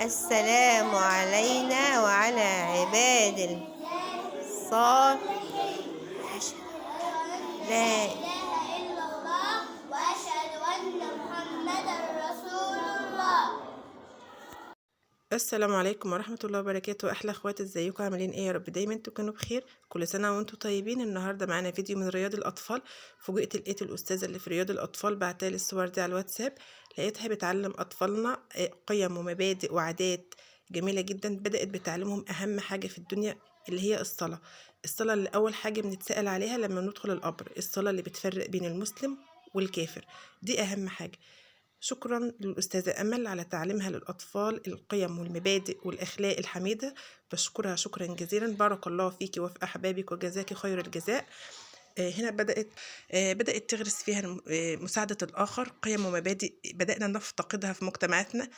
السلام علينا وعلى عباد الصالحين. لا إله إلا الله وأشهد أن محمدا رسول الله. السلام عليكم ورحمة الله وبركاته. أحلى أخوات، ازيكم؟ عاملين ايه؟ يا رب دايما تكونوا بخير. كل سنة وانتم طيبين. النهاردة معانا فيديو من رياض الأطفال. فوجئت لقيت الأستاذة اللي في رياض الأطفال بعتالي الصور دي على الواتساب. لقيتها بتعلم أطفالنا قيم ومبادئ وعادات جميلة جدا. بدأت بتعلمهم أهم حاجة في الدنيا اللي هي الصلاة. الصلاة اللي أول حاجة بنتسأل عليها لما ندخل القبر، الصلاة اللي بتفرق بين المسلم والكافر، دي أهم حاجة. شكرا للأستاذة أمل على تعليمها للأطفال القيم والمبادئ والأخلاق الحميدة. بشكرها شكرا جزيلا. بارك الله فيك وفي أحبابك وجزاك خير الجزاء. هنا بدأت تغرس فيها مساعدة الآخر، قيم ومبادئ بدأنا نفتقدها في مجتمعاتنا.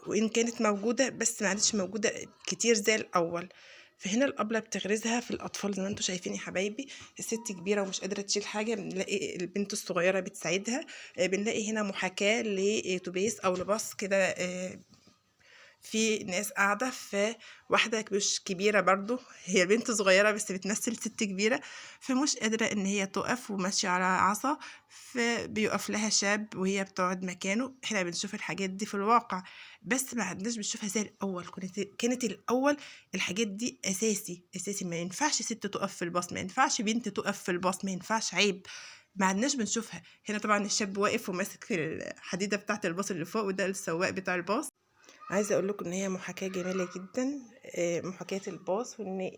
وإن كانت موجودة بس ما عادتش موجودة كتير زي الأول. فهنا الأبلة بتغرزها في الأطفال زي ما انتم شايفين يا حبايبي. الست كبيرة ومش قادرة تشيل حاجة، بنلاقي البنت الصغيرة بتساعدها. بنلاقي هنا محاكاة لأتوبيس أو لباص كده، في ناس قاعدة، في واحدة مش كبيرة برضو، هي بنت صغيرة بس بتمثل ست كبيرة، فمش قادرة ان هي تقف وماشية على عصا، فبيقف لها شاب وهي بتقعد مكانه. احنا بنشوف الحاجات دي في الواقع بس ما عدناش بنشوفها زي الاول. كانت الاول الحاجات دي اساسي. ما ينفعش ست تقف في الباص، ما ينفعش بنت تقف في الباص، ما ينفعش، عيب. ما عدناش بنشوفها. هنا طبعا الشاب واقف وماسك في الحديدة بتاعة الباص اللي فوق، وده السواق بتاع الباص. عايزة اقول لكم ان هي محاكاة جميلة جدا، محاكاة الباص، وان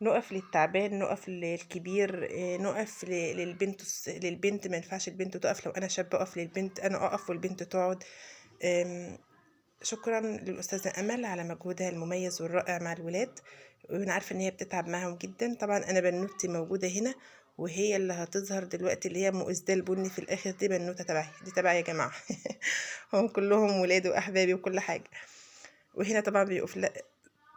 نقف للتعبان، نقف للكبير، نقف للبنت. ما ينفعش البنت تقف، لو انا شاب اقف للبنت، انا اقف والبنت تقعد. شكرا للأستاذة أمل على مجهودها المميز والرائع مع الولاد، وأنا عارفة إن هي بتتعب معاهم جدا. طبعا أنا بنوتي موجودة هنا، وهي اللي هتظهر دلوقتي، اللي هي مؤسدة البني في الآخر، دي بنوتة تبعي، دي تبعي يا جماعة. هم كلهم ولاد وأحبابي وكل حاجة. وهنا طبعا بيقف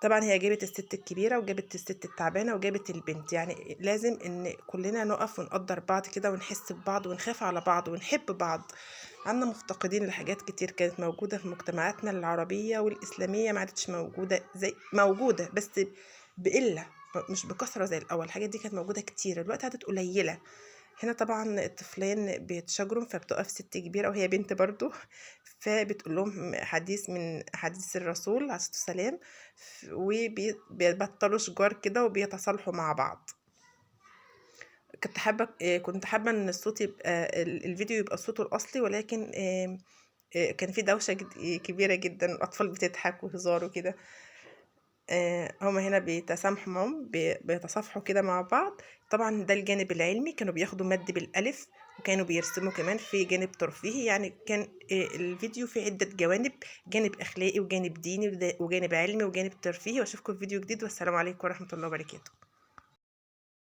طبعا هي جابت الست الكبيرة وجابت الست التعبانة وجابت البنت، يعني لازم ان كلنا نقف ونقدر بعض كده ونحس ببعض ونخاف على بعض ونحب بعض. عنا مفتقدين لحاجات كتير كانت موجودة في مجتمعاتنا العربية والإسلامية، ما عادتش موجودة، زي موجودة بس بقلة، مش بكثرة زي الأول. الحاجات دي كانت موجودة كتير، الوقت عادت قليلة. هنا طبعا الطفلين بيتشاجروا، فبتقف ست كبيرة وهي بنت برضو، فبتقول لهم حديث من حديث الرسول عليه الصلاة والسلام، وبيبطلوا شجار كده وبيتصالحوا مع بعض. كنت حابة ان الصوت يبقى الفيديو يبقى صوته الأصلي، ولكن كان في دوشة كبيرة جدا، الأطفال بتضحك وهزار وكده. هما هنا بيتسامحوا معهم، بيتصافحوا كده مع بعض. طبعا ده الجانب العلمي، كانوا بياخدوا مد بالألف، وكانوا بيرسموا كمان في جانب ترفيهي. يعني كان الفيديو فيه عدة جوانب، جانب أخلاقي وجانب ديني وجانب علمي وجانب ترفيهي. واشوفكم في فيديو جديد، والسلام عليكم ورحمة الله وبركاته.